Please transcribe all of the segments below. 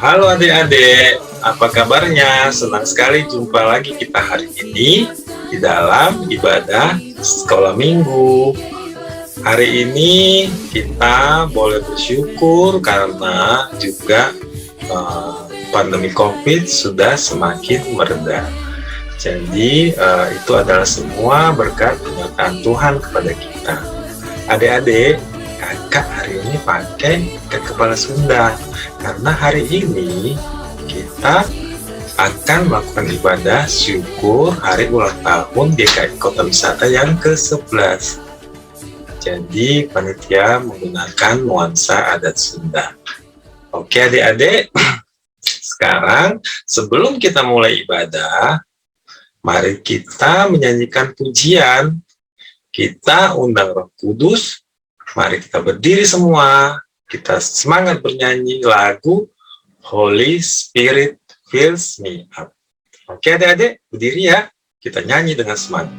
Halo adik-adik, apa kabarnya? Senang sekali jumpa lagi kita hari ini di dalam ibadah sekolah minggu. Hari ini kita boleh bersyukur karena juga pandemi COVID sudah semakin mereda. Jadi itu adalah semua berkat penyertaan Tuhan kepada kita. Adik-adik, kakak hari ini pakai ikat kepala Sunda karena hari ini kita akan melakukan ibadah syukur hari ulang tahun GKI Kota Wisata yang ke-11. Jadi panitia menggunakan nuansa adat Sunda. Oke adik-adik, sekarang sebelum kita mulai ibadah, mari kita menyanyikan pujian. Kita undang Roh Kudus. Mari kita berdiri semua. Kita semangat bernyanyi lagu Holy Spirit Fills Me Up. Oke adik-adik, berdiri ya. Kita nyanyi dengan semangat.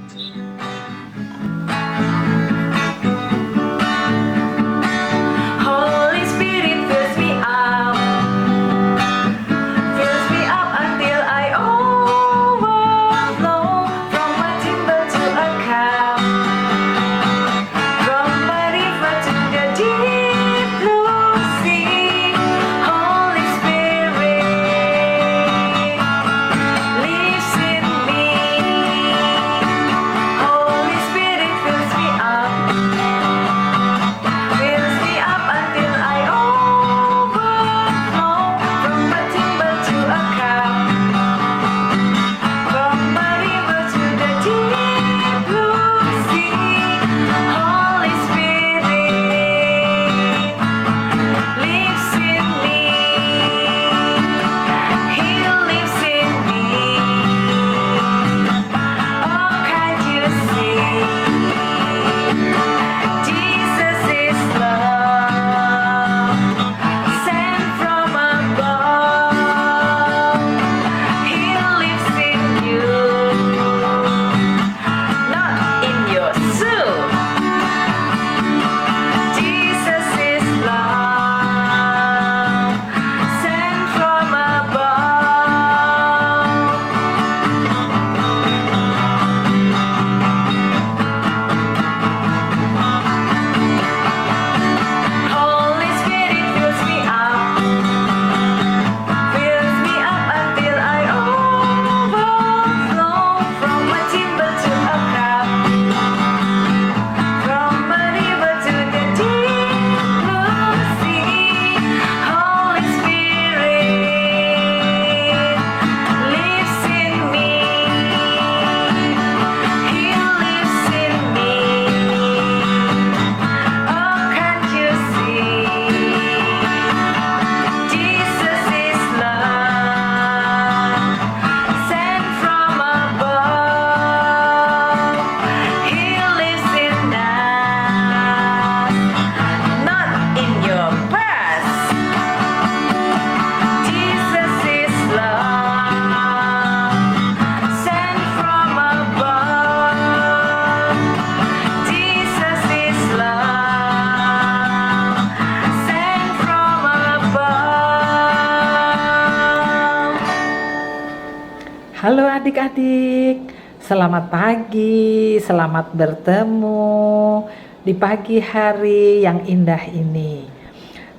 Halo adik-adik, selamat pagi, selamat bertemu di pagi hari yang indah ini.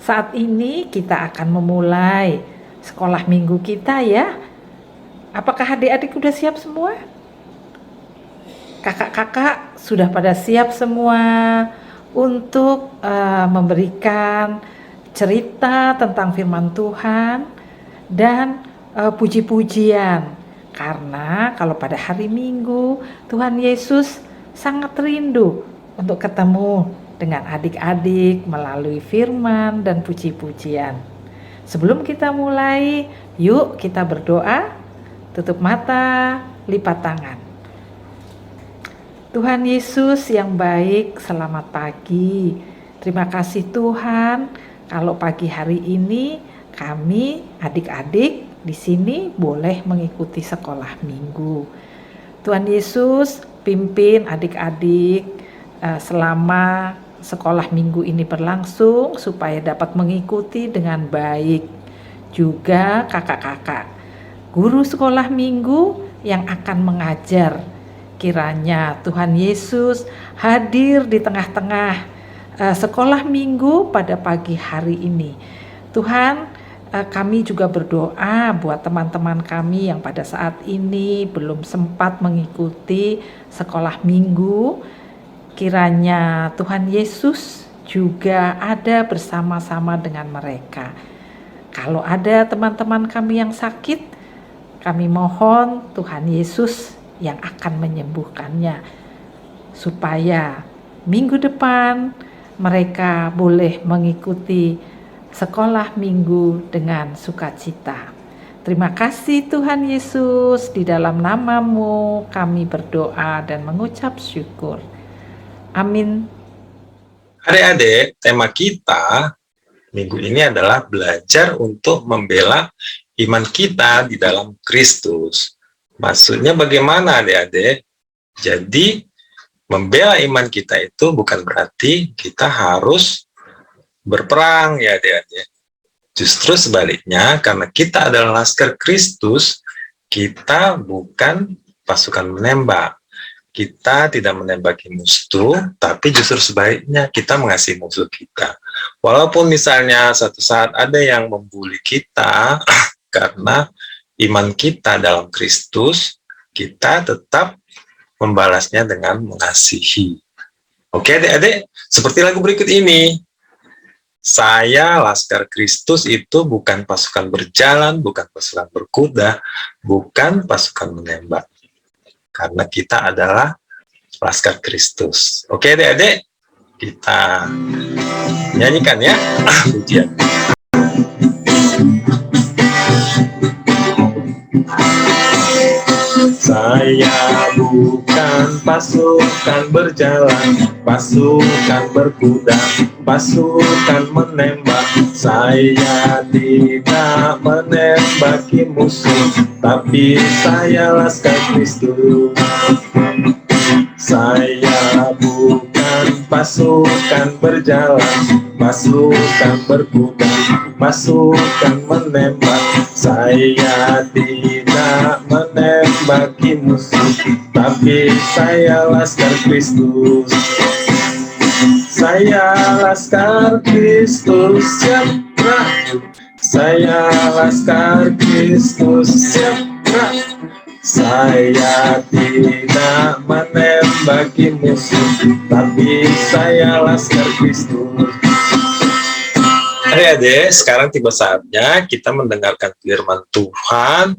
Saat ini kita akan memulai sekolah minggu kita ya. Apakah adik-adik sudah siap semua? Kakak-kakak sudah pada siap semua untuk memberikan cerita tentang firman Tuhan dan puji-pujian. Karena kalau pada hari Minggu Tuhan Yesus sangat rindu untuk ketemu dengan adik-adik melalui firman dan puji-pujian. Sebelum kita mulai, yuk kita berdoa, tutup mata, lipat tangan. Tuhan Yesus yang baik, selamat pagi. Terima kasih Tuhan, kalau pagi hari ini kami adik-adik di sini boleh mengikuti sekolah minggu. Tuhan Yesus pimpin adik-adik selama sekolah minggu ini berlangsung supaya dapat mengikuti dengan baik. juga kakak-kakak, guru sekolah minggu yang akan mengajar. Kiranya Tuhan Yesus hadir di tengah-tengah sekolah minggu pada pagi hari ini. Tuhan, kami juga berdoa buat teman-teman kami yang pada saat ini belum sempat mengikuti sekolah minggu. Kiranya Tuhan Yesus juga ada bersama-sama dengan mereka. Kalau ada teman-teman kami yang sakit, kami mohon Tuhan Yesus yang akan menyembuhkannya, supaya minggu depan mereka boleh mengikuti sekolah minggu dengan sukacita. Terima kasih Tuhan Yesus, di dalam nama-Mu kami berdoa dan mengucap syukur. Amin. Adik-adik, tema kita minggu ini adalah belajar untuk membela iman kita di dalam Kristus. Maksudnya bagaimana adik-adik? Jadi membela iman kita itu bukan berarti kita harus berperang ya adik-adik. Justru sebaliknya, karena kita adalah laskar Kristus, kita bukan pasukan menembak. Kita tidak menembaki musuh, tapi justru sebaliknya kita mengasihi musuh kita. Walaupun misalnya suatu saat ada yang membuli kita karena iman kita dalam Kristus, kita tetap membalasnya dengan mengasihi. Oke adik-adik, seperti lagu berikut ini. Saya laskar Kristus itu bukan pasukan berjalan, bukan pasukan berkuda, bukan pasukan menembak. Karena kita adalah laskar Kristus. Oke adik-adik, kita nyanyikan ya pujian. Saya bukan pasukan berjalan, pasukan berkuda, pasukan menembak. Saya tidak menembaki musuh, tapi saya laskar Kristus. Saya bukan pasukan berjalan, pasukan berkuda, pasukan menembak. Saya tidak menembaki musuh, tapi saya laskar Kristus. Saya laskar Kristus, siap gerak. Saya laskar Kristus, siap gerak. Saya tidak menembaki musuh, tapi saya laskar Kristus. Adik-adik, sekarang tiba saatnya kita mendengarkan firman Tuhan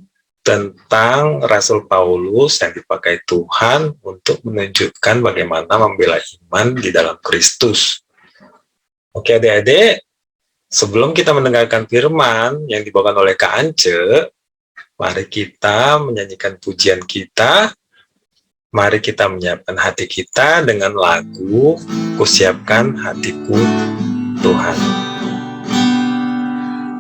tentang Rasul Paulus yang dipakai Tuhan untuk menunjukkan bagaimana membela iman di dalam Kristus. Oke adik-adik, sebelum kita mendengarkan firman yang dibawakan oleh Kak Ance, mari kita menyanyikan pujian kita. Mari kita menyiapkan hati kita dengan lagu Kusiapkan Hatiku Tuhan.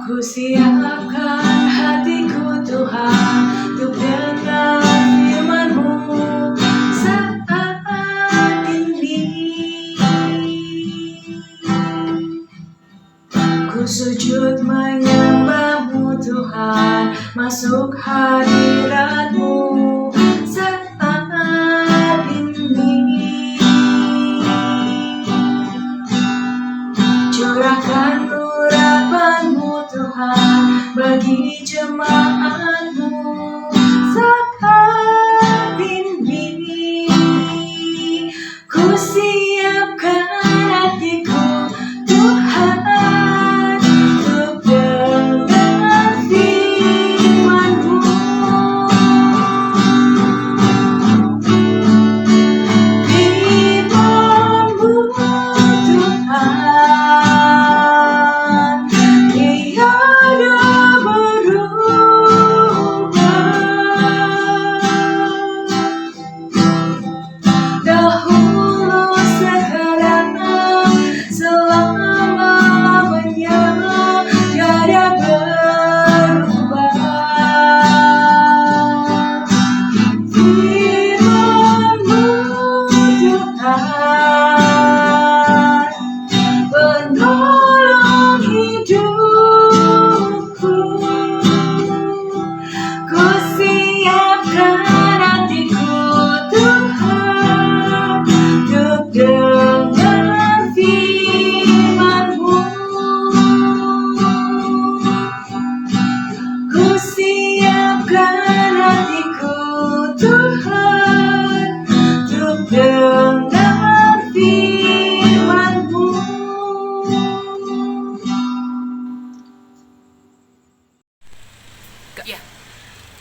Kusiapkan hatiku Tuhan untuk dengar firman-Mu saat ini. Ku sujud menyembah-Mu Tuhan, masuk hadirat-Mu saat ini. Curahkan urapan-Mu Tuhan bagi jemaat-Mu saat ini. Ku siapkan hatiku Tuhan untuk dengar firman-Mu. Firman-Mu Tuhan tiada berubah.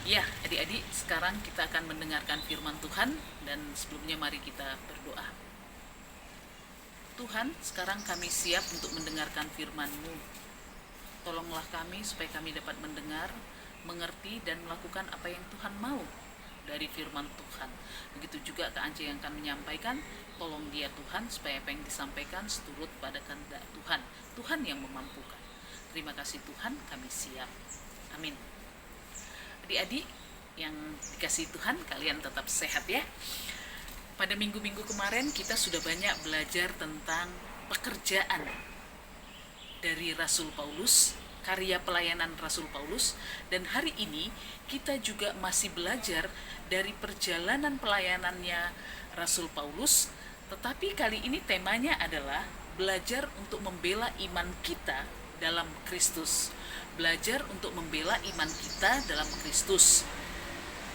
Ya, adik-adik, sekarang kita akan mendengarkan firman Tuhan, dan sebelumnya mari kita berdoa. Tuhan, sekarang kami siap untuk mendengarkan firman-Mu. Tolonglah kami supaya kami dapat mendengar, mengerti, dan melakukan apa yang Tuhan mau dari firman Tuhan. Begitu juga Kak Ance yang akan menyampaikan, tolong dia Tuhan supaya apa yang disampaikan seturut pada kehendak Tuhan. Tuhan yang memampukan. Terima kasih Tuhan, kami siap. Amin. Adik-adik yang dikasihi Tuhan, kalian tetap sehat ya. Pada minggu-minggu kemarin kita sudah banyak belajar tentang pekerjaan dari Rasul Paulus, karya pelayanan Rasul Paulus, dan hari ini kita juga masih belajar dari perjalanan pelayanannya Rasul Paulus, tetapi kali ini temanya adalah belajar untuk membela iman kita dalam Kristus. Belajar untuk membela iman kita dalam Kristus.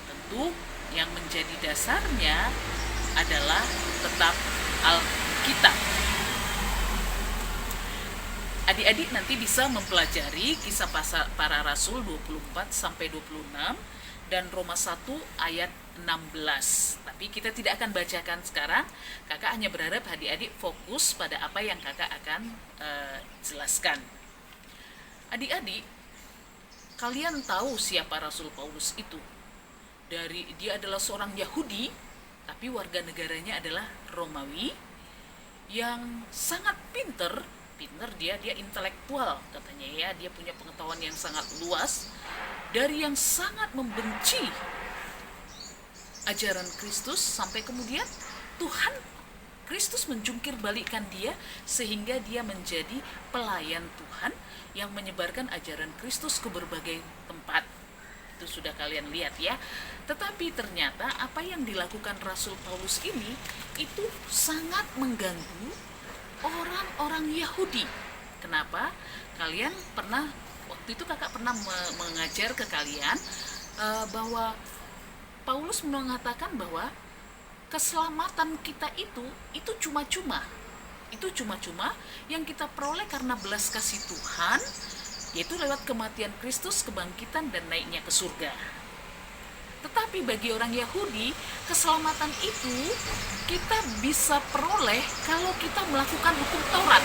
Tentu yang menjadi dasarnya adalah tetap Alkitab. Adik-adik nanti bisa mempelajari Kisah Para Rasul 24 sampai 26 dan Roma 1 ayat 16. Tapi kita tidak akan bacakan sekarang. Kakak hanya berharap adik-adik fokus pada apa yang kakak akan jelaskan. Adik-adik, kalian tahu siapa Rasul Paulus itu? Dia adalah seorang Yahudi, tapi warga negaranya adalah Romawi, yang sangat pinter dia intelektual katanya ya, dia punya pengetahuan yang sangat luas, dari yang sangat membenci ajaran Kristus sampai kemudian Tuhan Kristus menjungkir balikkan dia sehingga dia menjadi pelayan Tuhan yang menyebarkan ajaran Kristus ke berbagai tempat. Itu sudah kalian lihat ya. Tetapi ternyata apa yang dilakukan Rasul Paulus ini itu sangat mengganggu orang-orang Yahudi. Kenapa? Kalian pernah, waktu itu kakak pernah mengajar ke kalian bahwa Paulus mengatakan bahwa keselamatan kita itu cuma-cuma. Itu cuma-cuma yang kita peroleh karena belas kasih Tuhan, yaitu lewat kematian Kristus, kebangkitan, dan naiknya ke surga. Tetapi bagi orang Yahudi, keselamatan itu kita bisa peroleh kalau kita melakukan hukum Taurat.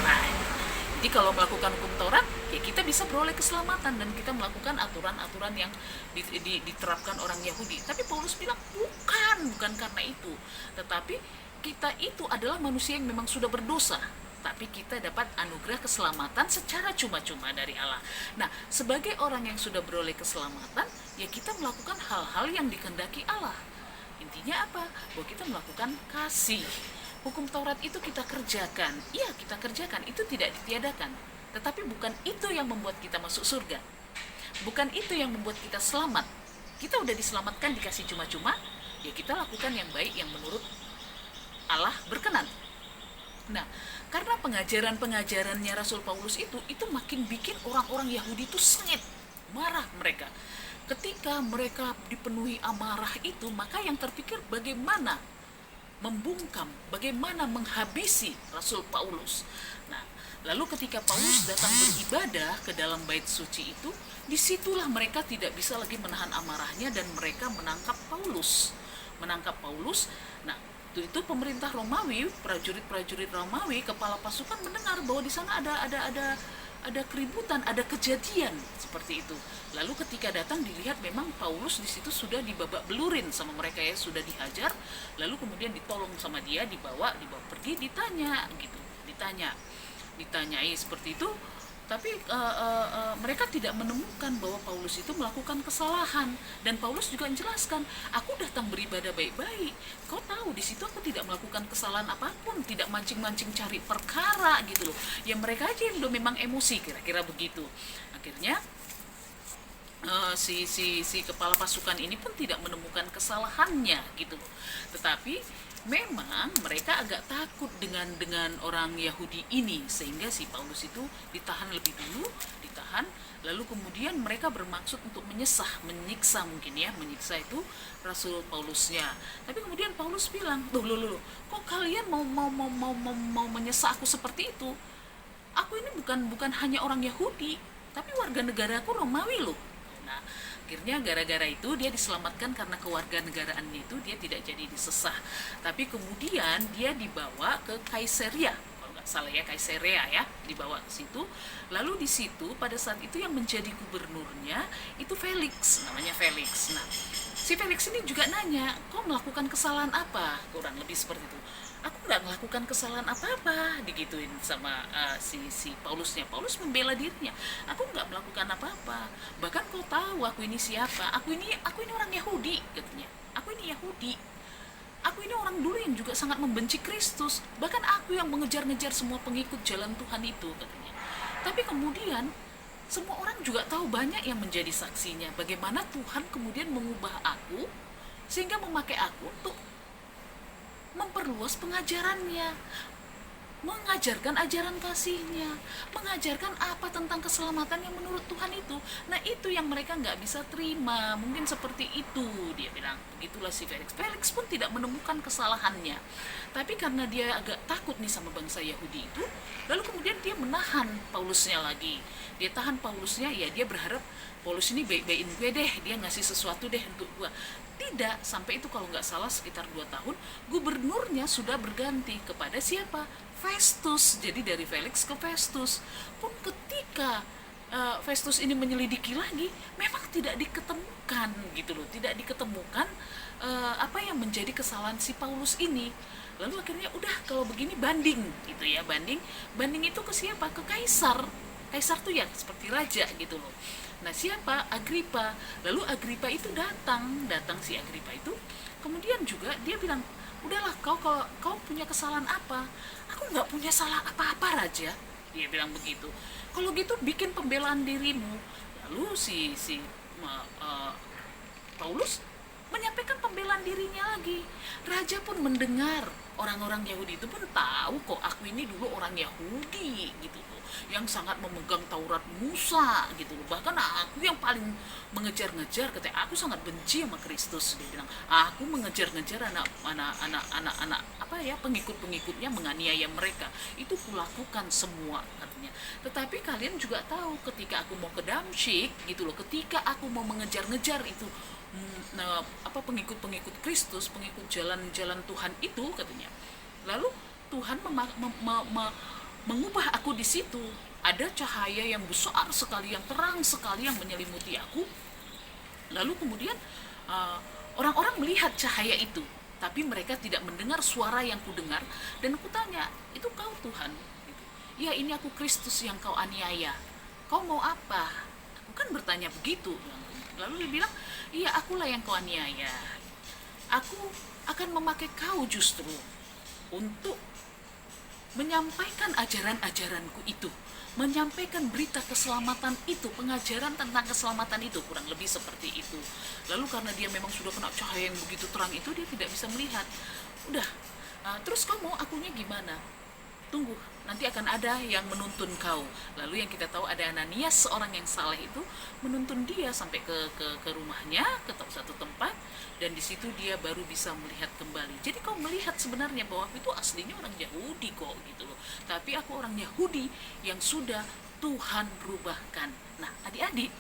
Nah, jadi kalau melakukan hukum Taurat, ya kita bisa peroleh keselamatan dan kita melakukan aturan-aturan yang diterapkan orang Yahudi. Tapi Paulus bilang bukan karena itu. Tetapi kita itu adalah manusia yang memang sudah berdosa, tapi kita dapat anugerah keselamatan secara cuma-cuma dari Allah. Nah, sebagai orang yang sudah beroleh keselamatan, ya kita melakukan hal-hal yang dikehendaki Allah. Intinya apa? Bahwa kita melakukan kasih. Hukum Taurat itu kita kerjakan. Iya, kita kerjakan, itu tidak ditiadakan. Tetapi bukan itu yang membuat kita masuk surga. Bukan itu yang membuat kita selamat. Kita udah diselamatkan, dikasih cuma-cuma, ya kita lakukan yang baik yang menurut Allah berkenan. Nah, karena pengajaran-pengajarannya Rasul Paulus itu makin bikin orang-orang Yahudi itu sengit, marah mereka. Ketika mereka dipenuhi amarah itu, maka yang terpikir bagaimana membungkam, bagaimana menghabisi Rasul Paulus. Nah, lalu ketika Paulus datang beribadah ke dalam bait suci itu, disitulah mereka tidak bisa lagi menahan amarahnya dan mereka menangkap Paulus. Nah, itu pemerintah Romawi, prajurit-prajurit Romawi, kepala pasukan mendengar bahwa di sana ada keributan, ada kejadian seperti itu. Lalu ketika datang dilihat memang Paulus di situ sudah dibabak belurin sama mereka ya, sudah dihajar. Lalu kemudian ditolong sama dia, dibawa pergi, ditanyai seperti itu. Tapi mereka tidak menemukan bahwa Paulus itu melakukan kesalahan, dan Paulus juga menjelaskan, aku datang beribadah baik-baik, kau tahu di situ aku tidak melakukan kesalahan apapun, tidak mancing-mancing cari perkara gitu loh. Ya mereka aja yang udah memang emosi, kira-kira begitu. Akhirnya si kepala pasukan ini pun tidak menemukan kesalahannya gitu loh. Tetapi memang mereka agak takut dengan orang Yahudi ini, sehingga si Paulus itu ditahan lebih dulu, lalu kemudian mereka bermaksud untuk menyiksa itu Rasul Paulusnya. Tapi kemudian Paulus bilang, loh, kok kalian mau menyiksa aku seperti itu? Aku ini bukan hanya orang Yahudi, tapi warga negaraku Romawi loh. Nah, akhirnya gara-gara itu dia diselamatkan karena kewarganegaraannya itu dia tidak jadi disesah. Tapi kemudian dia dibawa ke Kaisaria, kalau nggak salah ya, Kaisaria ya, dibawa ke situ. Lalu di situ pada saat itu yang menjadi gubernurnya itu Felix, namanya Felix. Nah, si Felix ini juga nanya, kau melakukan kesalahan apa? Kurang lebih seperti itu. Aku nggak melakukan kesalahan apa-apa, digituin sama si Paulusnya. Paulus membela dirinya, aku nggak melakukan apa-apa. Bahkan kau tahu aku ini siapa? Aku ini orang Yahudi, katanya. Aku ini Yahudi. Aku ini orang dulu yang juga sangat membenci Kristus. Bahkan aku yang mengejar-ngejar semua pengikut jalan Tuhan itu, katanya. Tapi kemudian semua orang juga tahu, banyak yang menjadi saksinya bagaimana Tuhan kemudian mengubah aku sehingga memakai aku untuk memperluas pengajarannya, mengajarkan ajaran kasihnya, mengajarkan apa tentang keselamatan yang menurut Tuhan itu. Nah, itu yang mereka nggak bisa terima, mungkin seperti itu dia bilang. Begitulah si Felix. Felix pun tidak menemukan kesalahannya, tapi karena dia agak takut nih sama bangsa Yahudi itu, lalu kemudian dia menahan Paulusnya lagi. Dia tahan Paulusnya, ya dia berharap Paulus ini baik-baikin gue deh, dia ngasih sesuatu deh untuk gue. Tidak, sampai itu kalau nggak salah sekitar 2 tahun, gubernurnya sudah berganti kepada siapa? Festus. Jadi dari Felix ke Festus. Pun ketika Festus ini menyelidiki lagi, memang tidak diketemukan gitu loh, tidak diketemukan apa yang menjadi kesalahan si Paulus ini. Lalu akhirnya udah kalau begini banding gitu ya, banding itu ke siapa? Ke Kaisar. Kaisar tuh ya seperti raja gitu loh. Nah, siapa? Agripa. Lalu Agripa itu datang si Agripa itu. Kemudian juga dia bilang, udahlah kau punya kesalahan apa? Aku nggak punya salah apa-apa, raja. Dia bilang begitu. Kalau gitu bikin pembelaan dirimu. Lalu Paulus menyampaikan pembelaan dirinya lagi. Raja pun mendengar, orang-orang Yahudi itu pun tahu kok aku ini dulu orang Yahudi gitu loh, yang sangat memegang Taurat Musa gitu loh. Bahkan aku yang paling mengejar-ngejar, katanya aku sangat benci sama Kristus. Dia bilang, aku mengejar-ngejar anak apa ya, pengikut-pengikutnya, menganiaya mereka. Itu kulakukan semua katanya. Tetapi kalian juga tahu ketika aku mau ke Damsyik gitu loh, ketika aku mau mengejar-ngejar itu pengikut-pengikut Kristus, pengikut jalan-jalan Tuhan itu katanya. Lalu Tuhan mengubah aku di situ. Ada cahaya yang besar sekali, yang terang sekali yang menyelimuti aku. Lalu kemudian orang-orang melihat cahaya itu, tapi mereka tidak mendengar suara yang kudengar. Dan aku tanya, itu kau Tuhan? Gitu. Ya, ini aku Kristus yang kau aniaya. Kau mau apa? Aku kan bertanya begitu. Lalu dia bilang, iya, akulah yang kau aniaya. Aku akan memakai kau justru untuk menyampaikan ajaran-ajaranku itu, menyampaikan berita keselamatan itu, pengajaran tentang keselamatan itu, kurang lebih seperti itu. Lalu karena dia memang sudah kena cahaya yang begitu terang itu, dia tidak bisa melihat. Udah, terus kau mau akunya gimana? Tunggu, nanti akan ada yang menuntun kau. Lalu yang kita tahu ada Ananias, seorang yang saleh itu, menuntun dia sampai ke rumahnya, ke satu tempat, dan di situ dia baru bisa melihat kembali. Jadi kau melihat sebenarnya bahwa itu aslinya orang Yahudi kok gitu loh. Tapi aku orang Yahudi yang sudah Tuhan rubahkan. Nah, adik-adik,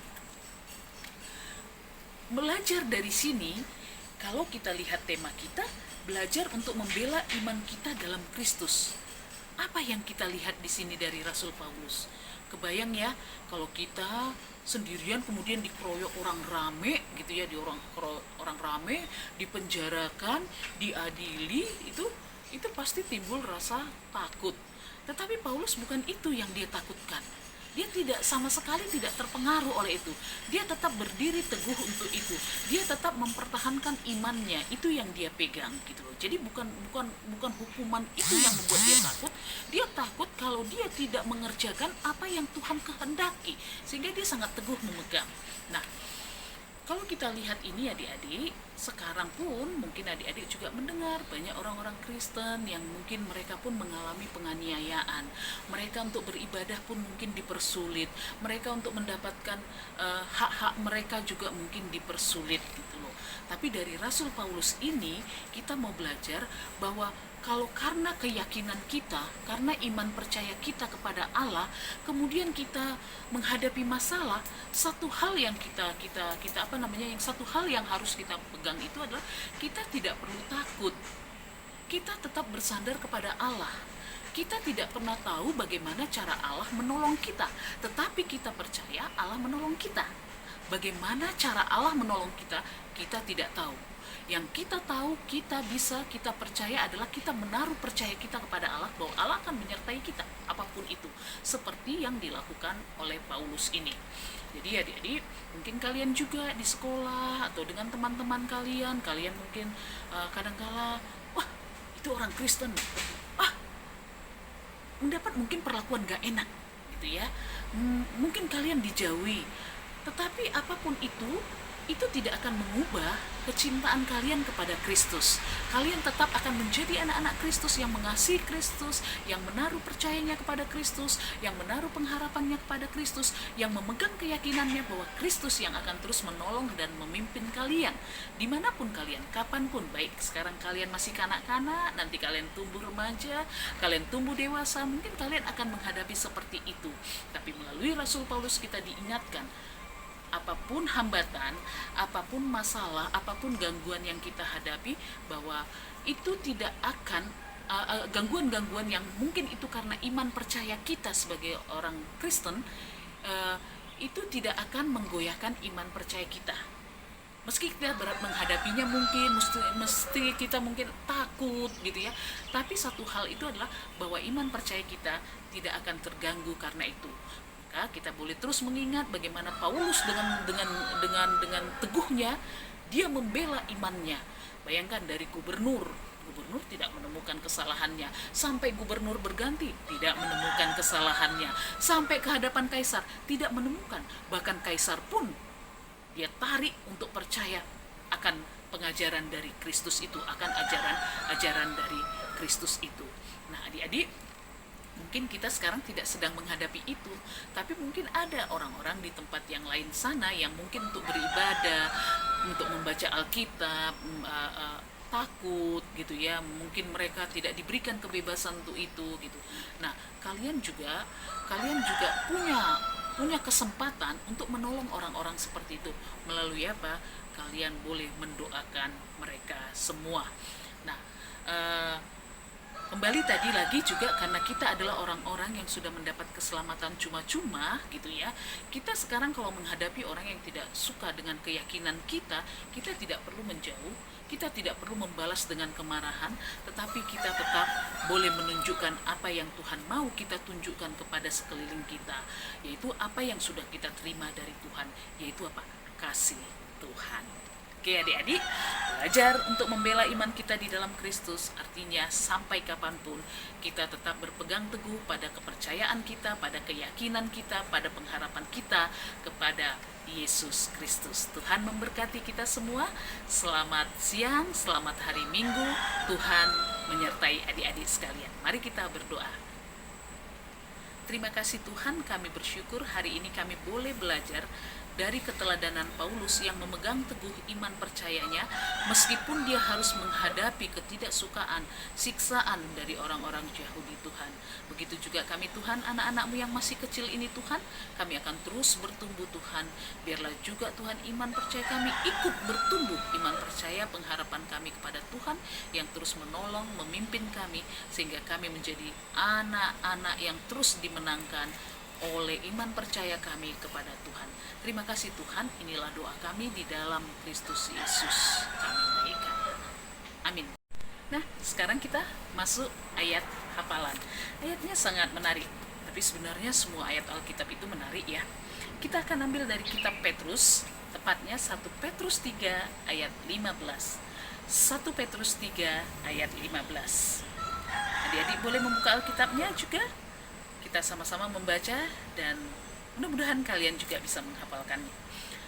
belajar dari sini, kalau kita lihat tema kita, belajar untuk membela iman kita dalam Kristus. Apa yang kita lihat di sini dari Rasul Paulus? Kebayang ya, kalau kita sendirian kemudian dikeroyok orang rame gitu ya, orang rame, dipenjarakan, diadili, itu pasti timbul rasa takut. Tetapi Paulus bukan itu yang dia takutkan. Dia tidak sama sekali tidak terpengaruh oleh itu. Dia tetap berdiri teguh untuk itu. Dia tetap mempertahankan imannya. Itu yang dia pegang gitu loh. Jadi bukan hukuman itu yang membuat dia takut. Dia takut kalau dia tidak mengerjakan apa yang Tuhan kehendaki, sehingga dia sangat teguh memegang. Nah, kalau kita lihat ini adik-adik, sekarang pun mungkin adik-adik juga mendengar banyak orang-orang Kristen yang mungkin mereka pun mengalami penganiayaan. Mereka untuk beribadah pun mungkin dipersulit. Mereka untuk mendapatkan hak-hak mereka juga mungkin dipersulit gitu loh. Tapi dari Rasul Paulus ini kita mau belajar bahwa kalau karena keyakinan kita, karena iman percaya kita kepada Allah, kemudian kita menghadapi masalah, satu hal yang satu hal yang harus kita pegang itu adalah kita tidak perlu takut. Kita tetap bersandar kepada Allah. Kita tidak pernah tahu bagaimana cara Allah menolong kita, tetapi kita percaya Allah menolong kita. Bagaimana cara Allah menolong kita, kita tidak tahu. Yang kita tahu, kita percaya adalah kita menaruh percaya kita kepada Allah, bahwa Allah akan menyertai kita, apapun itu. Seperti yang dilakukan oleh Paulus ini. Jadi adik-adik, mungkin kalian juga di sekolah atau dengan teman-teman kalian mungkin kadang-kala, wah itu orang Kristen, mendapat mungkin perlakuan gak enak gitu ya. Mungkin kalian dijauhi, tetapi apapun itu tidak akan mengubah kecintaan kalian kepada Kristus. Kalian tetap akan menjadi anak-anak Kristus yang mengasihi Kristus, yang menaruh percayanya kepada Kristus, yang menaruh pengharapannya kepada Kristus, yang memegang keyakinannya bahwa Kristus yang akan terus menolong dan memimpin kalian dimanapun kalian, kapanpun. Baik sekarang kalian masih kanak-kanak, nanti kalian tumbuh remaja, kalian tumbuh dewasa, mungkin kalian akan menghadapi seperti itu. Tapi melalui Rasul Paulus kita diingatkan, apapun hambatan, apapun masalah, apapun gangguan yang kita hadapi, bahwa itu tidak akan gangguan-gangguan yang mungkin itu karena iman percaya kita sebagai orang Kristen, itu tidak akan menggoyahkan iman percaya kita. Meski kita berat menghadapinya, mungkin mesti kita mungkin takut gitu ya, tapi satu hal itu adalah bahwa iman percaya kita tidak akan terganggu karena itu. Maka kita boleh terus mengingat bagaimana Paulus dengan teguhnya dia membela imannya. Bayangkan dari gubernur tidak menemukan kesalahannya, sampai gubernur berganti tidak menemukan kesalahannya, sampai ke hadapan kaisar tidak menemukan, bahkan kaisar pun dia tarik untuk percaya akan pengajaran dari Kristus itu, akan ajaran dari Kristus itu. Nah adik-adik, mungkin kita sekarang tidak sedang menghadapi itu, tapi mungkin ada orang-orang di tempat yang lain sana yang mungkin untuk beribadah, untuk membaca Alkitab, takut gitu ya, mungkin mereka tidak diberikan kebebasan untuk itu gitu. Nah kalian juga punya kesempatan untuk menolong orang-orang seperti itu. Melalui apa? Kalian boleh mendoakan mereka semua. Nah kembali tadi lagi juga, karena kita adalah orang-orang yang sudah mendapat keselamatan cuma-cuma gitu ya. Kita sekarang kalau menghadapi orang yang tidak suka dengan keyakinan kita tidak perlu menjauh, kita tidak perlu membalas dengan kemarahan, tetapi kita tetap boleh menunjukkan apa yang Tuhan mau kita tunjukkan kepada sekeliling kita, yaitu apa yang sudah kita terima dari Tuhan, yaitu apa? Kasih Tuhan. Oke adik-adik, belajar untuk membela iman kita di dalam Kristus, artinya sampai kapanpun kita tetap berpegang teguh pada kepercayaan kita, pada keyakinan kita, pada pengharapan kita kepada Yesus Kristus. Tuhan memberkati kita semua. Selamat siang, selamat hari Minggu. Tuhan menyertai adik-adik sekalian. Mari kita berdoa. Terima kasih Tuhan, kami bersyukur hari ini kami boleh belajar dari keteladanan Paulus yang memegang teguh iman percayanya meskipun dia harus menghadapi ketidaksukaan, siksaan dari orang-orang Yahudi Tuhan. Begitu juga kami Tuhan, anak-anak-Mu yang masih kecil ini Tuhan, kami akan terus bertumbuh Tuhan. Biarlah juga Tuhan iman percaya kami ikut bertumbuh, iman percaya pengharapan kami kepada Tuhan yang terus menolong, memimpin kami, sehingga kami menjadi anak-anak yang terus dimenangkan oleh iman percaya kami kepada Tuhan. Terima kasih Tuhan, inilah doa kami di dalam Kristus Yesus kami naikkan. Amin. Nah, sekarang kita masuk ayat hafalan. Ayatnya sangat menarik, tapi sebenarnya semua ayat Alkitab itu menarik ya. Kita akan ambil dari kitab Petrus, tepatnya 1 Petrus 3 ayat 15. 1 Petrus 3 ayat 15. Adik-adik boleh membuka Alkitabnya juga. Kita sama-sama membaca dan mudah-mudahan kalian juga bisa menghafalkannya.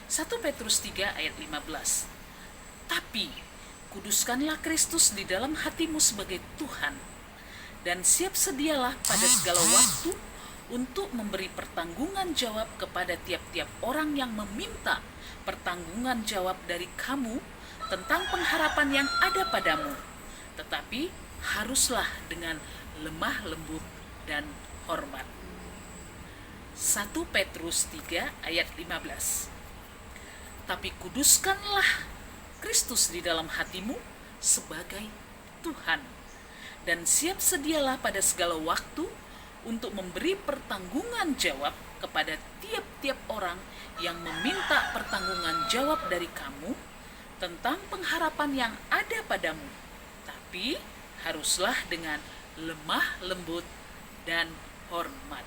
1 Petrus 3 ayat 15. Tapi kuduskanlah Kristus di dalam hatimu sebagai Tuhan, dan siap sedialah pada segala waktu untuk memberi pertanggungan jawab kepada tiap-tiap orang yang meminta pertanggungan jawab dari kamu tentang pengharapan yang ada padamu. Tetapi haruslah dengan lemah lembut dan hormat. 1 Petrus 3 ayat 15. Tapi kuduskanlah Kristus di dalam hatimu sebagai Tuhan, dan siap sedialah pada segala waktu untuk memberi pertanggungan jawab kepada tiap-tiap orang yang meminta pertanggungan jawab dari kamu tentang pengharapan yang ada padamu, tapi haruslah dengan lemah lembut dan hormat.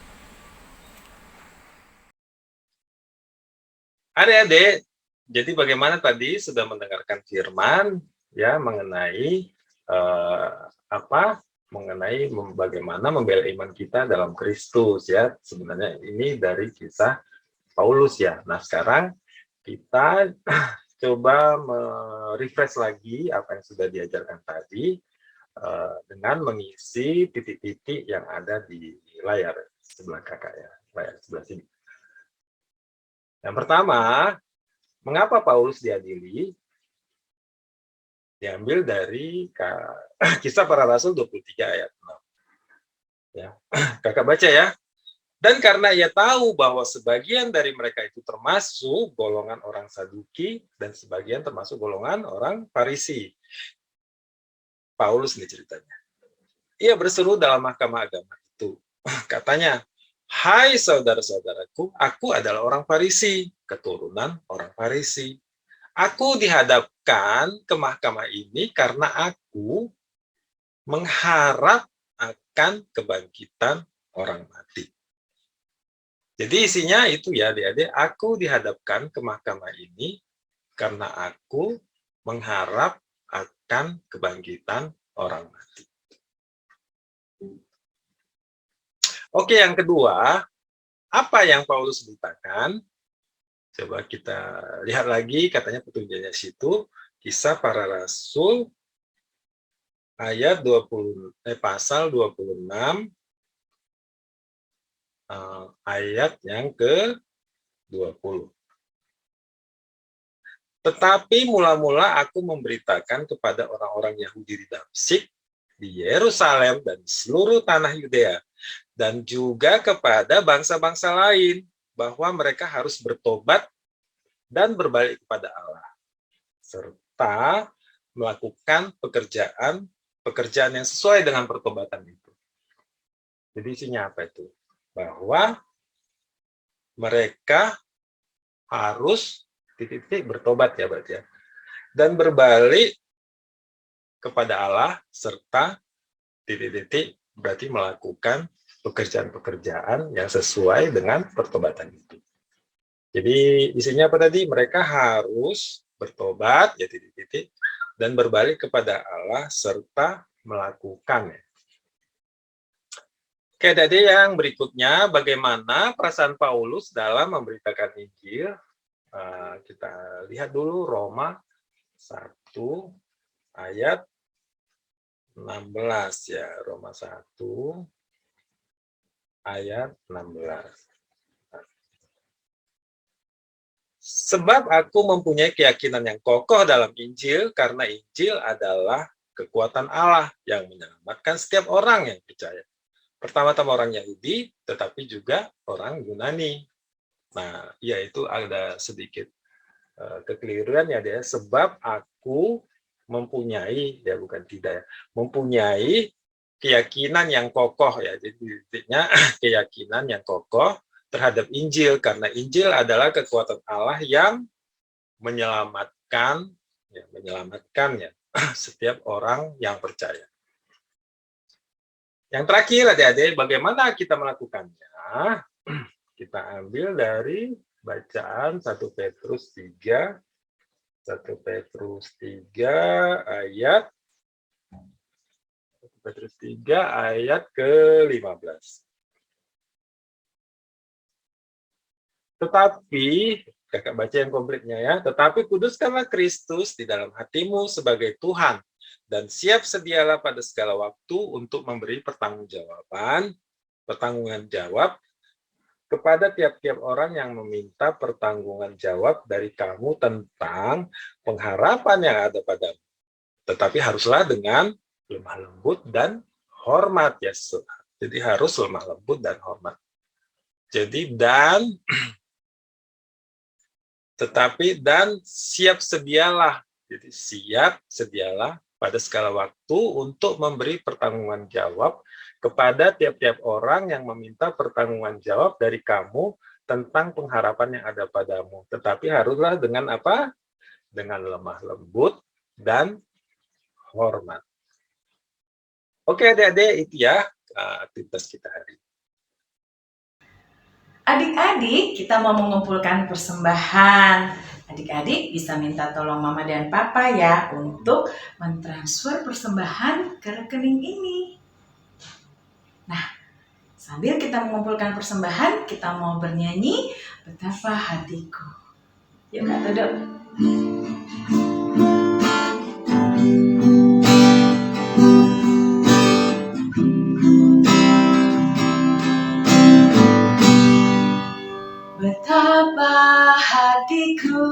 Adik-adik, jadi bagaimana tadi sudah mendengarkan firman ya mengenai mengenai bagaimana membela iman kita dalam Kristus ya. Sebenarnya ini dari kisah Paulus ya. Nah, sekarang kita coba refresh lagi apa yang sudah diajarkan tadi dengan mengisi titik-titik yang ada di layar sebelah kakak ya, layar sebelah sini. Yang pertama, mengapa Paulus diadili? Diambil dari Kisah Para Rasul 23 ayat 6. Ya. Kakak baca ya. Dan karena ia tahu bahwa sebagian dari mereka itu termasuk golongan orang Saduki dan sebagian termasuk golongan orang Farisi. Paulus ini ceritanya. Ia berseru dalam mahkamah agama itu. Katanya, "Hai saudara-saudaraku, aku adalah orang Farisi, keturunan orang Farisi. Aku dihadapkan ke mahkamah ini karena aku mengharap akan kebangkitan orang mati." Jadi isinya itu ya adik-adik, aku dihadapkan ke mahkamah ini karena aku mengharap akan kebangkitan orang mati. Oke, yang kedua, apa yang Paulus beritakan? Coba kita lihat lagi, katanya petunjuknya situ, Kisah Para Rasul ayat pasal 26 ayat yang ke-20. Tetapi mula-mula aku memberitakan kepada orang-orang Yahudi di Damsyik, di Yerusalem dan di seluruh tanah Yudea, dan juga kepada bangsa-bangsa lain, bahwa mereka harus bertobat dan berbalik kepada Allah, serta melakukan pekerjaan yang sesuai dengan pertobatan itu. Jadi isinya apa itu? Bahwa mereka harus bertobat ya berarti ya, dan berbalik kepada Allah serta berarti melakukan pekerjaan-pekerjaan yang sesuai dengan pertobatan itu. Jadi isinya apa tadi? Mereka harus bertobat ya dan berbalik kepada Allah serta melakukannya. Oke, jadi yang berikutnya, bagaimana perasaan Paulus dalam memberitakan Injil? Kita lihat dulu Roma 1 ayat 16 ya, Roma 1 ayat 16. Sebab aku mempunyai keyakinan yang kokoh dalam Injil, karena Injil adalah kekuatan Allah yang menyelamatkan setiap orang yang percaya. Pertama-tama orang Yahudi, tetapi juga orang Yunani. Nah, ya itu ada sedikit kekeliruan ya dia. Sebab aku mempunyai, ya bukan tidak ya, mempunyai keyakinan yang kokoh ya. Jadi titiknya keyakinan yang kokoh terhadap Injil, karena Injil adalah kekuatan Allah yang menyelamatkan ya, setiap orang yang percaya. Yang terakhir adik-adik, bagaimana kita melakukannya? Kita ambil dari bacaan 1 Petrus 3 ayat 1 Petrus 3 ayat ke-15. Tetapi, kakak baca yang komplitnya ya, tetapi kuduskanlah Kristus di dalam hatimu sebagai Tuhan, dan siap sedialah pada segala waktu untuk memberi pertanggungan jawab kepada tiap-tiap orang yang meminta pertanggungan jawab dari kamu tentang pengharapan yang ada padamu. Tetapi haruslah dengan lemah lembut dan hormat ya. Jadi harus lemah lembut dan hormat. Jadi dan siap sedialah. Jadi siap sedialah pada segala waktu untuk memberi pertanggungan jawab kepada tiap-tiap orang yang meminta pertanggungan jawab dari kamu tentang pengharapan yang ada padamu. Tetapi haruslah dengan apa? Dengan lemah lembut dan hormat. Oke adik-adik, itu ya aktivitas kita hari ini. Adik-adik, kita mau mengumpulkan persembahan. Adik-adik bisa minta tolong mama dan papa ya untuk mentransfer persembahan ke rekening ini. Nah, sambil kita mengumpulkan persembahan, kita mau bernyanyi Betapa Hatiku. Yuk Kak Todo. Betapa hatiku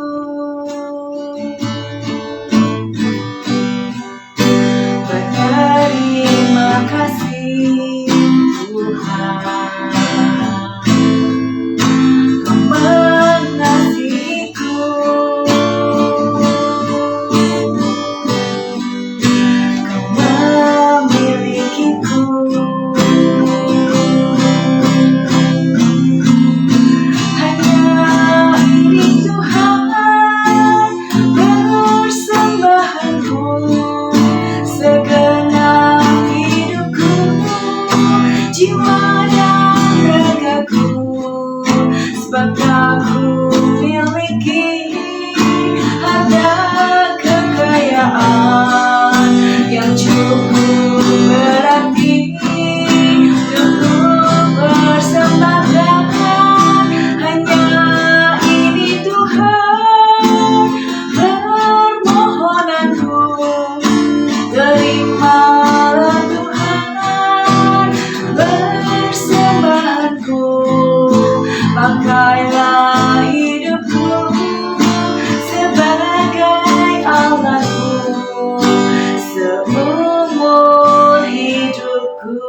berterima kasih Tuhan, Kau mengasihiku, Kau memilikiku. Pakailah hidupku sebagai Allahku seumur hidupku.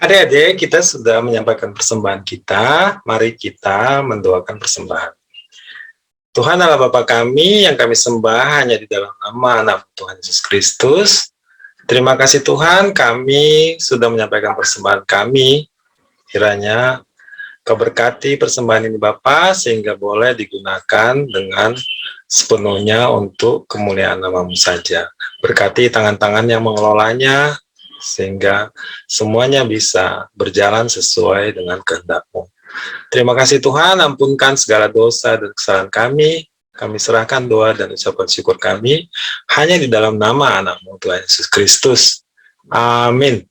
Adik-adik, kita sudah menyampaikan persembahan kita. Mari kita mendoakan persembahan. Tuhan Allah Bapa kami yang kami sembah hanya di dalam nama Anak Tuhan Yesus Kristus. Terima kasih Tuhan, kami sudah menyampaikan persembahan kami. Kiranya Kau berkati persembahan ini Bapa, sehingga boleh digunakan dengan sepenuhnya untuk kemuliaan nama-Mu saja. Berkati tangan-tangan yang mengelolanya, sehingga semuanya bisa berjalan sesuai dengan kehendak-Mu. Terima kasih Tuhan, ampunkan segala dosa dan kesalahan kami. Kami serahkan doa dan ucapan syukur kami hanya di dalam nama Anak-Mu Tuhan Yesus Kristus. Amin.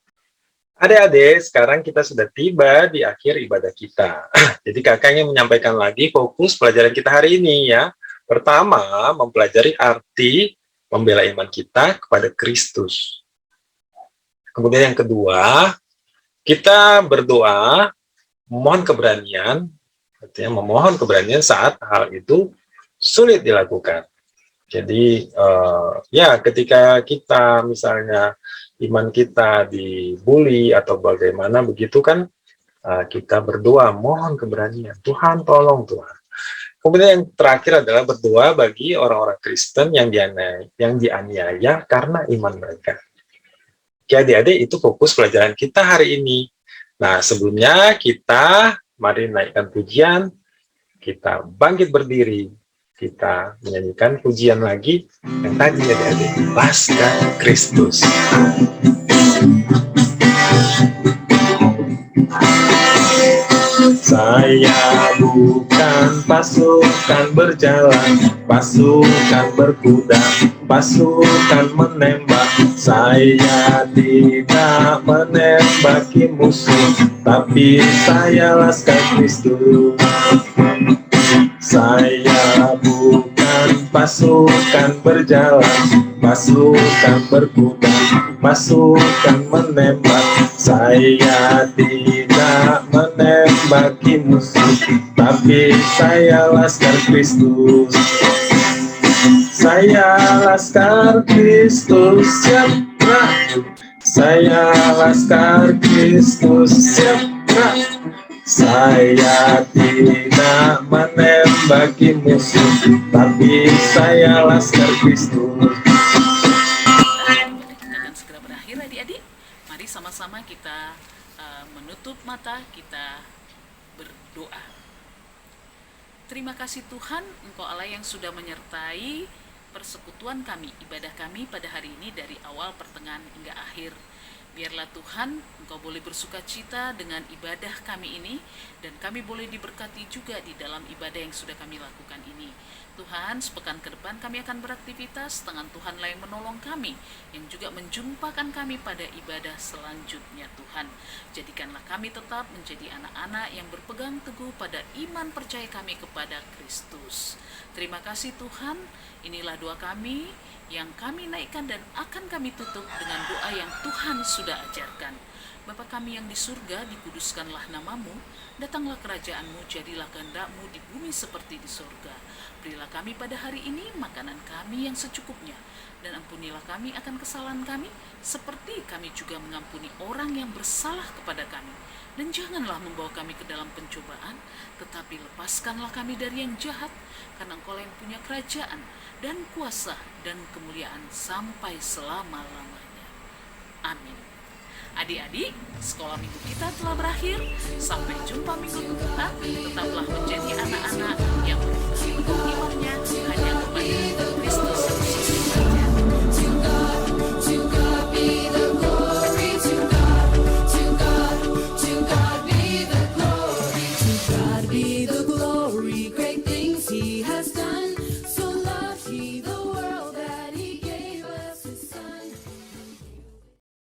Adik-adik, sekarang kita sudah tiba di akhir ibadah kita. Jadi kakak ingin menyampaikan lagi fokus pelajaran kita hari ini ya. Pertama, mempelajari arti membela iman kita kepada Kristus. Kemudian yang kedua, kita berdoa, memohon keberanian, artinya memohon keberanian saat hal itu sulit dilakukan. Jadi ya ketika kita misalnya iman kita dibully atau bagaimana begitu kan, kita berdoa mohon keberanian, Tuhan tolong Tuhan. Kemudian yang terakhir adalah berdoa bagi orang-orang Kristen yang dianiaya karena iman mereka. Jadi adik itu fokus pelajaran kita hari ini. Nah sebelumnya kita mari naikkan pujian, kita bangkit berdiri, kita menyanyikan pujian lagi yang tadi adik-adik, Paskah Kristus. Saya bukan pasukan berjalan, pasukan berkuda, pasukan menembak. Saya tidak menembaki musuh, tapi saya laskar Kristus. Saya bukan pasukan berjalan, pasukan berkuda, pasukan menembak. Saya tidak menembaki musuh, tapi saya laskar Kristus. Saya Laskar Kristus siap gerak. Saya Laskar Kristus siap gerak. Saya tidak menembaki musuh, tapi saya Laskar Kristus. Ibadah kita akan segera berakhir adik-adik. Mari sama-sama kita menutup mata, kita berdoa. Terima kasih Tuhan, Engkau Allah yang sudah menyertai persekutuan kami, ibadah kami pada hari ini dari awal, pertengahan hingga akhir. Biarlah Tuhan, Engkau boleh bersuka cita dengan ibadah kami ini, dan kami boleh diberkati juga di dalam ibadah yang sudah kami lakukan ini. Tuhan, sepekan ke depan kami akan beraktivitas, tangan Tuhanlah yang menolong kami, yang juga menjumpakan kami pada ibadah selanjutnya Tuhan. Jadikanlah kami tetap menjadi anak-anak yang berpegang teguh pada iman percaya kami kepada Kristus. Terima kasih Tuhan, inilah doa kami yang kami naikkan dan akan kami tutup dengan doa yang Tuhan sudah ajarkan. Bapa kami yang di surga, dikuduskanlah namamu, datanglah kerajaanmu, jadilah kehendak-mu di bumi seperti di surga. Berilah kami pada hari ini makanan kami yang secukupnya, dan ampunilah kami akan kesalahan kami, seperti kami juga mengampuni orang yang bersalah kepada kami. Dan janganlah membawa kami ke dalam pencobaan, tetapi lepaskanlah kami dari yang jahat, karena Engkau yang punya kerajaan, dan kuasa, dan kemuliaan sampai selama-lamanya. Amin. Adik-adik, sekolah minggu kita telah berakhir. Sampai jumpa minggu depan. Tetaplah menjadi anak-anak yang berpegang teguh iman